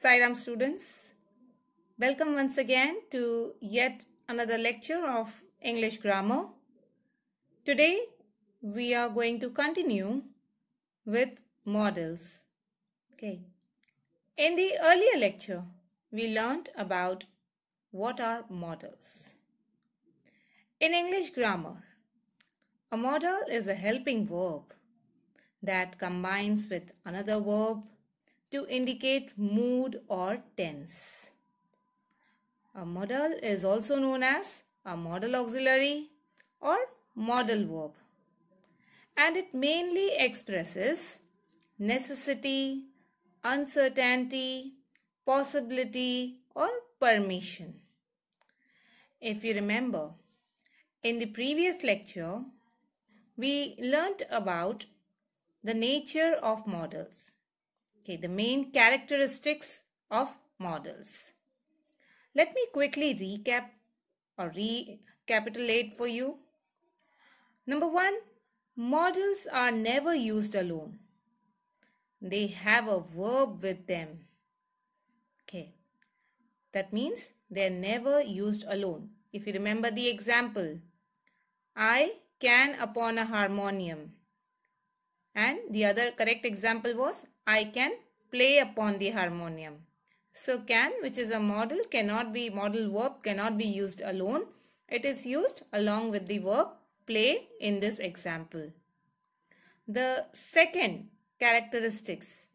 Sairam students, welcome once again to yet another lecture of English grammar. Today we are going to continue with models. Okay. In the earlier lecture, we learned about what are models. In English grammar, a modal is a helping verb that combines with another verb to indicate mood or tense. A modal is also known as a modal auxiliary or modal verb, and it mainly expresses necessity, uncertainty, possibility or permission. If you remember, in the previous lecture, we learnt about the nature of modals. Okay, the main characteristics of modals. Let me quickly recap or recapitulate for you. Number one, modals are never used alone. They have a verb with them. Okay, that means they are never used alone. If you remember the example, I can upon a harmonium. And the other correct example was, I can play upon the harmonium. So can, which is a modal verb cannot be used alone. It is used along with the verb play in this example. The second characteristics,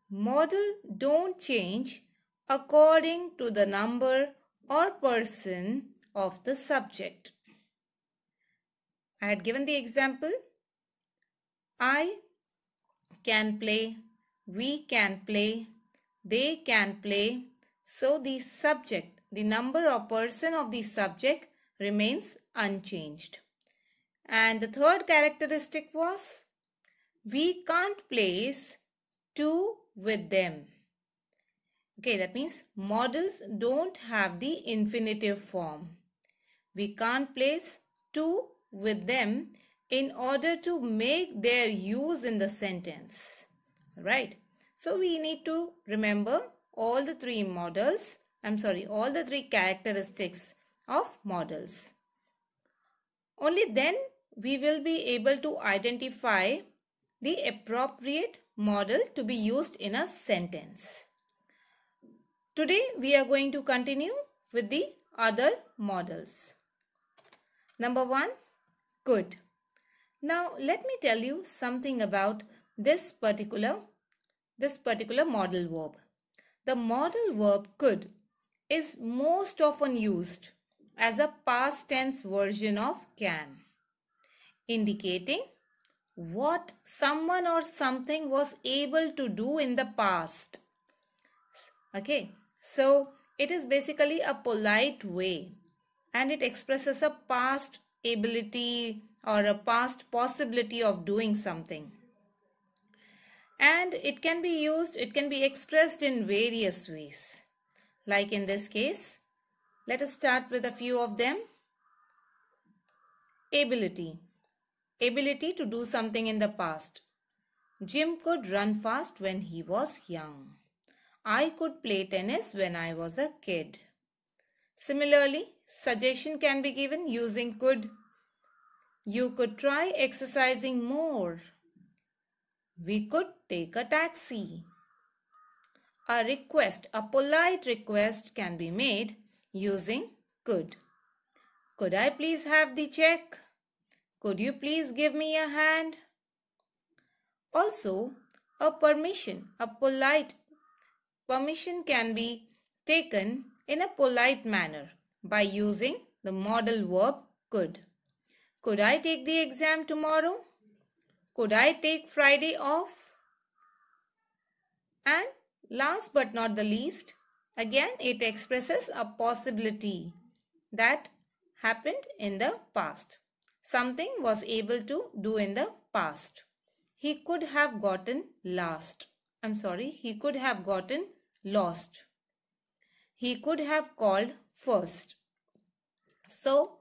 modal don't change according to the number or person of the subject. I had given the example, I can play, we can play, they can play. So the subject, the number or person of the subject remains unchanged. And the third characteristic was, we can't place to with them. Okay, that means modals don't have the infinitive form. We can't place to with them in order to make their use in the sentence. Right? So we need to remember all the three characteristics of modals. Only then we will be able to identify the appropriate modal to be used in a sentence. Today we are going to continue with the other modals. Number one, could. Now let me tell you something about this particular modal verb. The modal verb could is most often used as a past tense version of can, indicating what someone or something was able to do in the past. Okay, so it is basically a polite way and it expresses a past ability or a past possibility of doing something. And it can be expressed in various ways. Like in this case, let us start with a few of them. Ability. Ability to do something in the past. Jim could run fast when he was young. I could play tennis when I was a kid. Similarly, suggestion can be given using could. You could try exercising more. We could take a taxi. A request, a polite request can be made using could. Could I please have the check? Could you please give me a hand? Also, a permission, a polite permission can be taken in a polite manner by using the modal verb could. Could I take the exam tomorrow? Could I take Friday off? And last but not the least, again it expresses a possibility that happened in the past. Something was able to do in the past. He could have gotten lost. He could have gotten lost. He could have called first. So,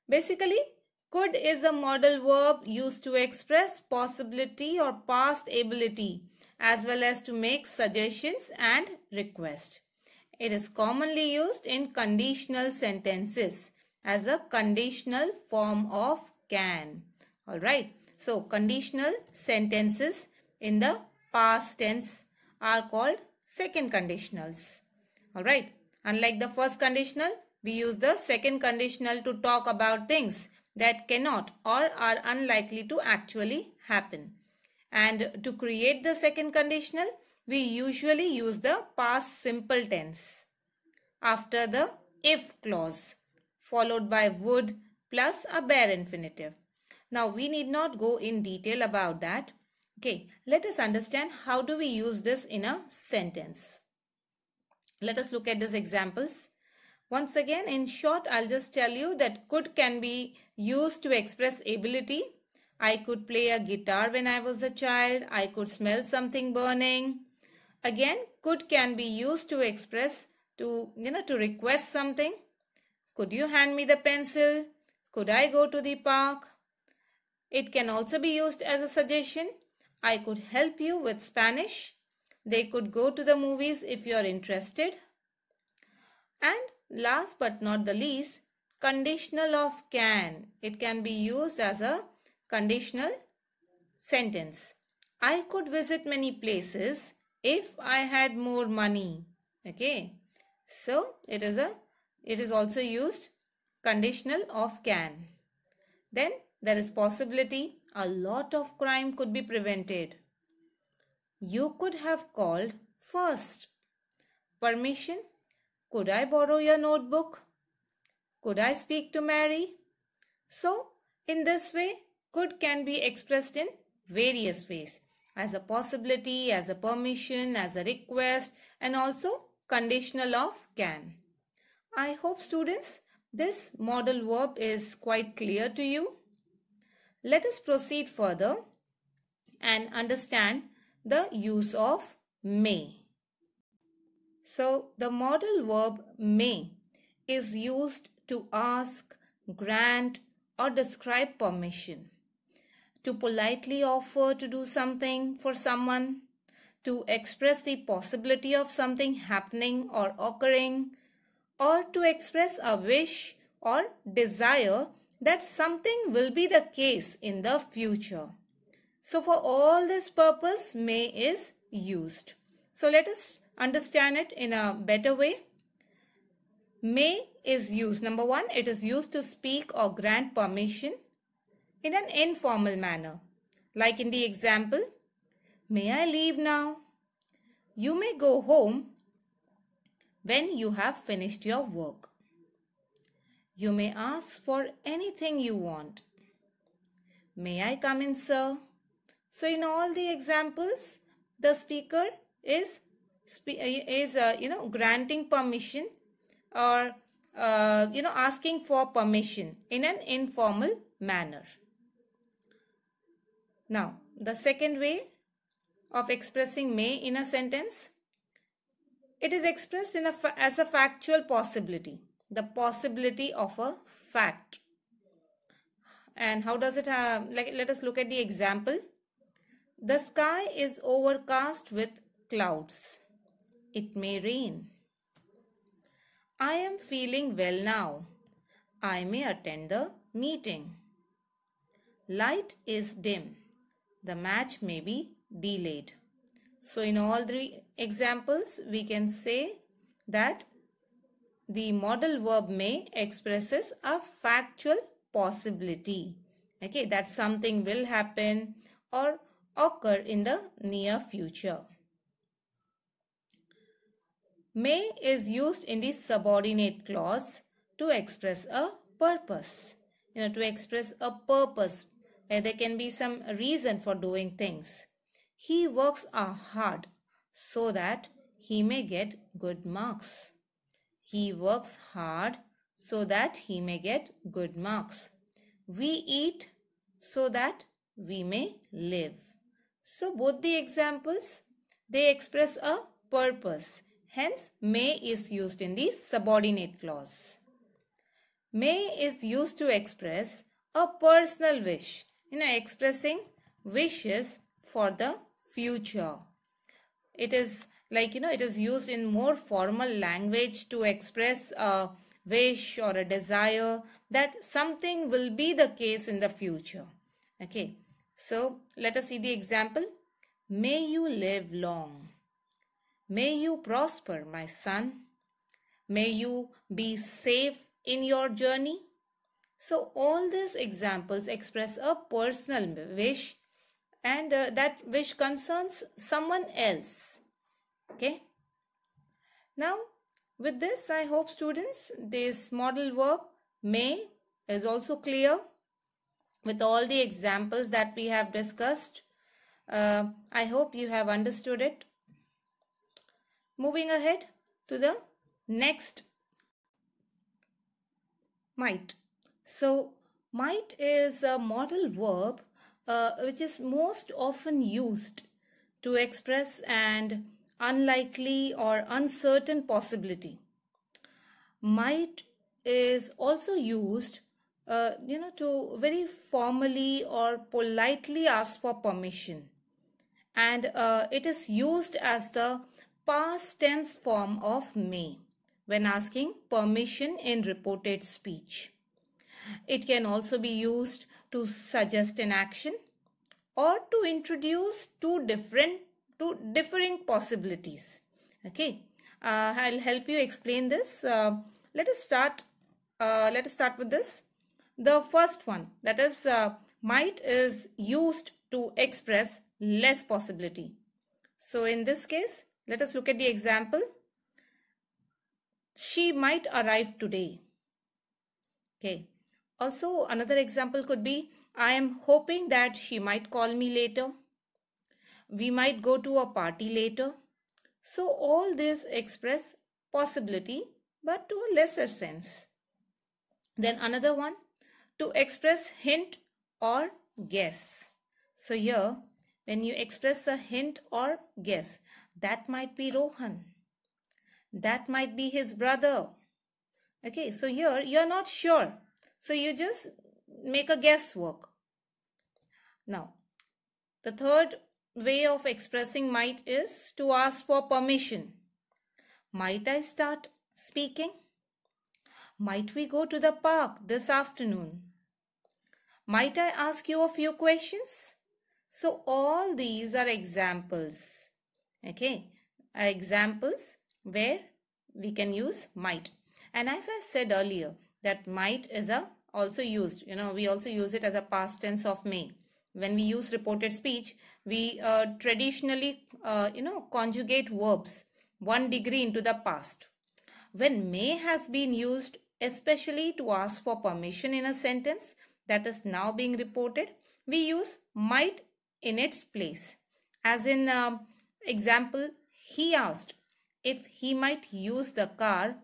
basically, could is a modal verb used to express possibility or past ability as well as to make suggestions and requests. It is commonly used in conditional sentences as a conditional form of can. Alright, so conditional sentences in the past tense are called second conditionals. Alright, unlike the first conditional, we use the second conditional to talk about things that cannot or are unlikely to actually happen. And to create the second conditional, we usually use the past simple tense after the if clause, followed by would plus a bare infinitive. Now, we need not go in detail about that. Okay, let us understand how do we use this in a sentence. Let us look at these examples. Once again, in short, I'll just tell you that could can be used to express ability. I could play a guitar when I was a child. I could smell something burning. Again, could can be used to express, to request something. Could you hand me the pencil? Could I go to the park? It can also be used as a suggestion. I could help you with Spanish. They could go to the movies if you are interested. And last but not the least, conditional of can. It can be used as a conditional sentence. I could visit many places if I had more money. Okay. So it is also used conditional of can. Then there is possibility. A lot of crime could be prevented. You could have called first. Permission. Could I borrow your notebook? Could I speak to Mary? So, in this way, could can be expressed in various ways. As a possibility, as a permission, as a request, and also conditional of can. I hope students, this modal verb is quite clear to you. Let us proceed further and understand the use of may. So, the modal verb may is used to ask, grant, or describe permission, to politely offer to do something for someone, to express the possibility of something happening or occurring, or to express a wish or desire that something will be the case in the future. So for all this purpose, may is used. So let us understand it in a better way. May is used. Number one, it is used to speak or grant permission in an informal manner. Like in the example, may I leave now? You may go home when you have finished your work. You may ask for anything you want. May I come in, sir? So in all the examples, the speaker is granting permission or asking for permission in an informal manner. Now, the second way of expressing may in a sentence, it is expressed as a factual possibility, the possibility of a fact. And how does it let us look at the example. The sky is overcast with clouds. It may rain. I am feeling well now. I may attend the meeting. Light is dim. The match may be delayed. So in all three examples, we can say that the modal verb may expresses a factual possibility. Okay, that something will happen or occur in the near future. May is used in the subordinate clause to express a purpose. To express a purpose. There can be some reason for doing things. He works hard so that he may get good marks. He works hard so that he may get good marks. We eat so that we may live. So both the examples, they express a purpose. Hence, may is used in the subordinate clause. May is used to express a personal wish, expressing wishes for the future. it is like, it is used in more formal language to express a wish or a desire that something will be the case in the future. Okay, so let us see the example. May you live long. May you prosper, my son. May you be safe in your journey. So all these examples express a personal wish, and that wish concerns someone else. Okay. Now with this, I hope students, this modal verb may is also clear with all the examples that we have discussed. I hope you have understood it. Moving ahead to the next, might. So might is a modal verb which is most often used to express an unlikely or uncertain possibility. Might is also used to very formally or politely ask for permission, and it is used as the past tense form of may when asking permission in reported speech. It can also be used to suggest an action or to introduce two differing possibilities. Okay, I'll help you explain this. Let us start with this. The first one, that is might, is used to express less possibility. So in this case, let us look at the example. She might arrive today. Okay. Also, another example could be, I am hoping that she might call me later. We might go to a party later. So all this express possibility, but to a lesser sense. Then another one, to express hint or guess. So here, when you express a hint or guess, that might be Rohan. That might be his brother. Okay, so here you are not sure. So you just make a guesswork. Now, the third way of expressing might is to ask for permission. Might I start speaking? Might we go to the park this afternoon? Might I ask you a few questions? So all these are examples. Okay, examples where we can use might. And as I said earlier, that might is also used, we also use it as a past tense of may. When we use reported speech, we traditionally, conjugate verbs 1 degree into the past. When may has been used especially to ask for permission in a sentence that is now being reported, we use might in its place. As in example, he asked if he might use the car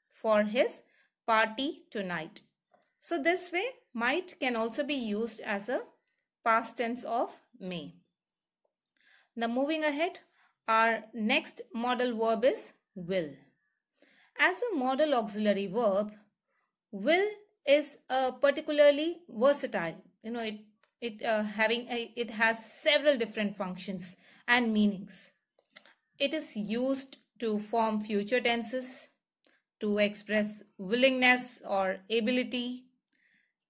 for his party tonight. So this way, might can also be used as a past tense of may. Now moving ahead, our next modal verb is will. As a modal auxiliary verb, will is particularly versatile. It has several different functions and meanings. It is used to form future tenses, to express willingness or ability,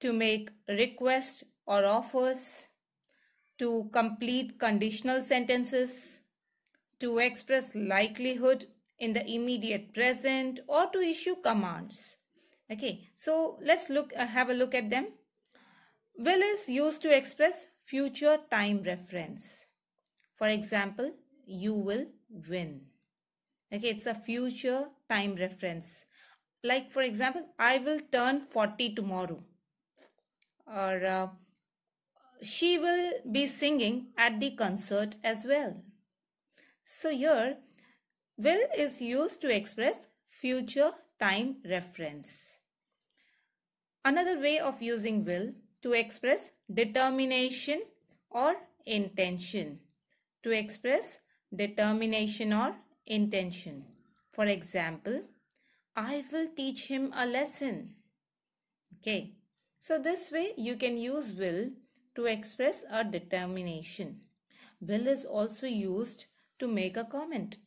to make requests or offers, to complete conditional sentences, to express likelihood in the immediate present, or to issue commands. Okay, so let's have a look at them. Will is used to express future time reference. For example, you will win. Okay, it's a future time reference. Like for example, I will turn 40 tomorrow. Or she will be singing at the concert as well. So here, will is used to express future time reference. Another way of using will to express determination or intention. To express determination or intention. For example, I will teach him a lesson. Okay, so this way you can use will to express a determination. Will is also used to make a comment.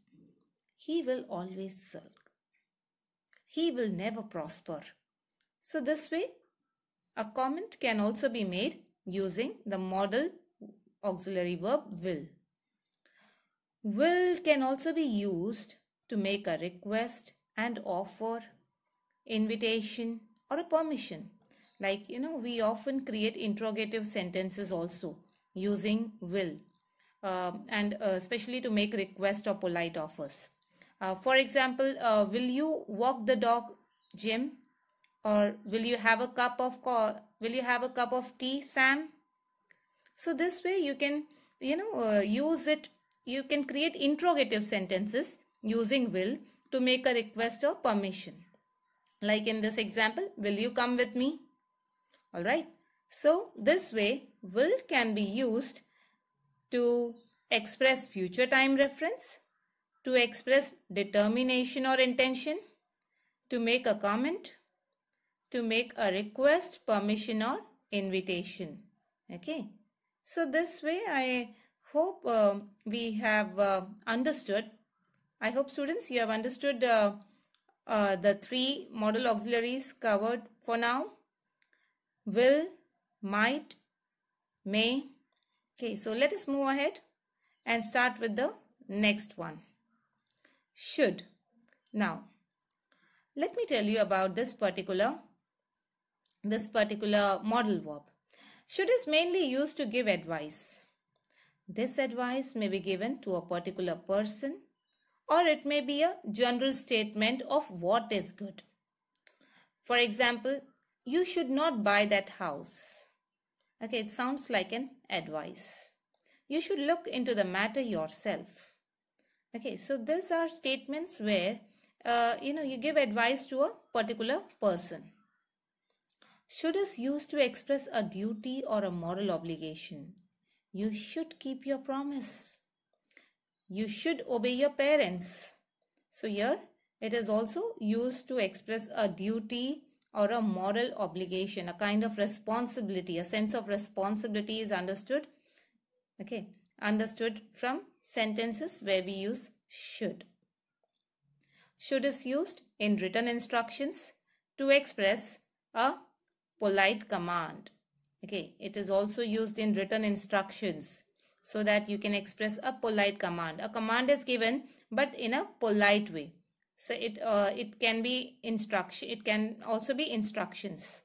He will always sulk. He will never prosper. So this way, a comment can also be made using the modal auxiliary verb will. Will can also be used to make a request and offer, invitation, or a permission. Like, we often create interrogative sentences also using will, and especially to make request or polite offers. For example, will you walk the dog, Jim? Or will you have a cup of tea, Sam? So this way you can, use it. You can create interrogative sentences using will to make a request or permission. Like in this example, will you come with me? All right. So this way, will can be used to express future time reference, to express determination or intention, to make a comment, to make a request, permission, or invitation. Okay. So this way, I hope we have understood. I hope students, you have understood the three modal auxiliaries covered for now. Will, might, may. Okay, so let us move ahead and start with the next one. Should. Now, let me tell you about this particular modal verb. Should is mainly used to give advice. This advice may be given to a particular person, or it may be a general statement of what is good. For example, you should not buy that house. Okay, it sounds like an advice. You should look into the matter yourself. Okay, so these are statements where you give advice to a particular person. Should is used to express a duty or a moral obligation. You should keep your promise. You should obey your parents. So here it is also used to express a duty or a moral obligation, a kind of responsibility, a sense of responsibility is understood. Okay, understood from sentences where we use should. Should is used in written instructions to express a polite command. Okay, it is also used in written instructions so that you can express a polite command. A command is given but in a polite way. So it can be instruction. It can also be instructions.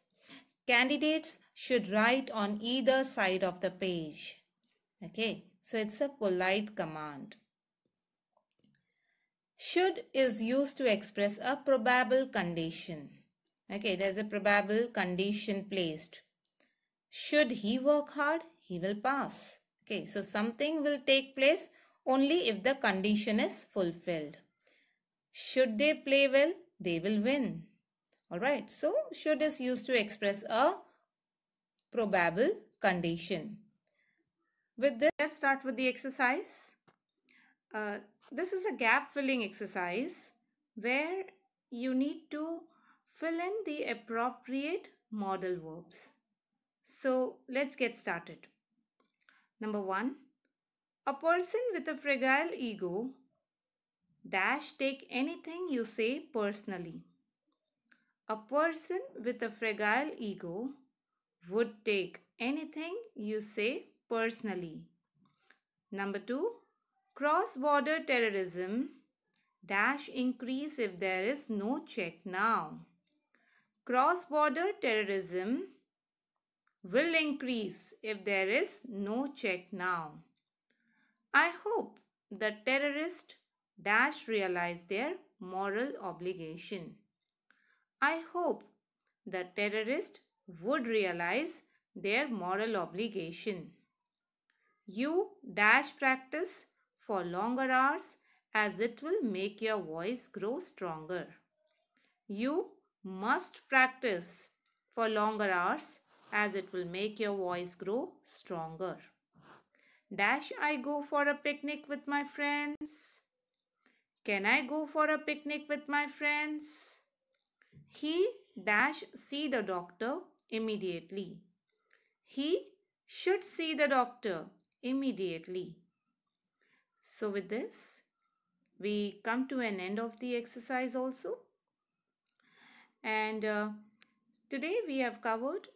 Candidates should write on either side of the page. Okay, so it's a polite command. Should is used to express a probable condition. Okay, there's a probable condition placed. Should he work hard, he will pass. Okay, so something will take place only if the condition is fulfilled. Should they play well, they will win. Alright, so should is used to express a probable condition. With this, let's start with the exercise. This is a gap filling exercise where you need to fill in the appropriate modal verbs. So let's get started. Number 1. A person with a fragile ego dash take anything you say personally. A person with a fragile ego would take anything you say personally. Number 2. Cross-border terrorism dash increase if there is no check now. Cross-border terrorism will increase if there is no check now. I hope the terrorists dash realize their moral obligation. I hope the terrorist would realize their moral obligation. You dash practice for longer hours as it will make your voice grow stronger. You must practice for longer hours as it will make your voice grow stronger. Dash I go for a picnic with my friends? Can I go for a picnic with my friends? He dash see the doctor immediately. He should see the doctor immediately. So with this, we come to an end of the exercise also. And today we have covered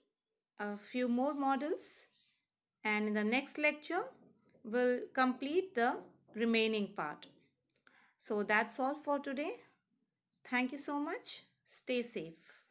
a few more models, and in the next lecture we'll complete the remaining part. So that's all for today. Thank you so much. Stay safe.